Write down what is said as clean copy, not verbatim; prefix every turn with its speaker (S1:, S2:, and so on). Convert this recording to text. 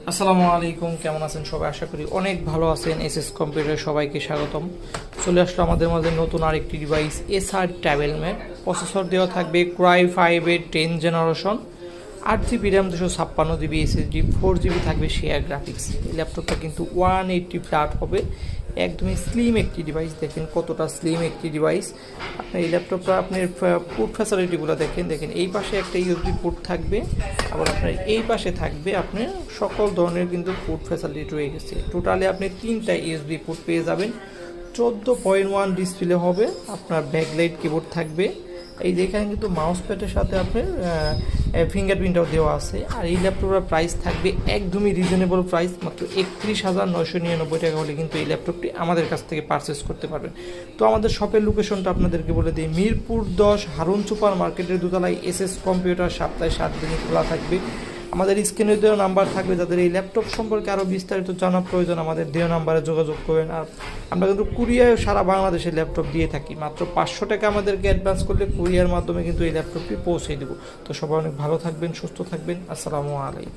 S1: আসসালামু আলাইকুম, কেমন আছেন সবাই? আশা করি অনেক ভালো আছেন। এসএস কম্পিউটারে সবাইকে স্বাগতম। চলে আসলো আমাদের মাঝে নতুন আরেকটি ডিভাইস, এসআর ট্যাবেল ম্যাট। প্রসেসর দেওয়া থাকবে ক্রাই 5-এর 10 generation, 8 GB RAM, 256 GB SSD, 4 GB থাকবে শেয়ার গ্রাফিক্স। এই ল্যাপটপটা কিন্তু 180 ফ্ল্যাট হবে। একদমই স্লিম একটি ডিভাইস, দেখেন কতটা স্লিম একটি ডিভাইস। আপনার এই ল্যাপটপটা আপনার পোর্ট ফ্যাসিলিটিগুলো দেখেন এই পাশে একটা ইউএসবি পোর্ট থাকবে, আবার আপনার এই পাশে থাকবে আপনার সকল ধরনের কিন্তু পোর্ট ফ্যাসিলিটি রয়ে গেছে। টোটালি আপনি 3টা ইউএসবি পোর্ট পেয়ে যাবেন। 14.1 ডিসপ্লে হবে, আপনার ব্যাকলাইট কিবোর্ড থাকবে। এই যে এখানে কিন্তু মাউস প্যাডের সাথে আপনার ফিঙ্গারপ্রিন্টটাও দেওয়া আছে। আর এই ল্যাপটপের প্রাইস থাকবে একদমই রিজনেবল প্রাইস, মাত্র 31,999 টাকা হলে কিন্তু এই ল্যাপটপটি আমাদের কাছ থেকে পারচেস করতে পারবেন। তো আমাদের শপের লোকেশনটা আপনাদেরকে বলে দিই, মিরপুর 10 হারুন সুপার মার্কেটের দোতলায় এসএস কম্পিউটার, সপ্তাহে 7 দিনই খোলা থাকবে। আমাদের স্ক্রিনে দেওয়া নাম্বার থাকবে, যাদের এই ল্যাপটপ সম্পর্কে আরও বিস্তারিত জানার প্রয়োজন আমাদের দেওয়া নাম্বারে যোগাযোগ করবেন। আর আমরা কিন্তু কুরিয়ার সারা বাংলাদেশে ল্যাপটপ দিয়ে থাকি। মাত্র 500 টাকা আমাদেরকে অ্যাডভান্স করলে কুরিয়ার মাধ্যমে কিন্তু এই ল্যাপটপটি পৌঁছে দেবো। তো সবাই অনেক ভালো থাকবেন, সুস্থ থাকবেন। আসসালামু আলাইকুম।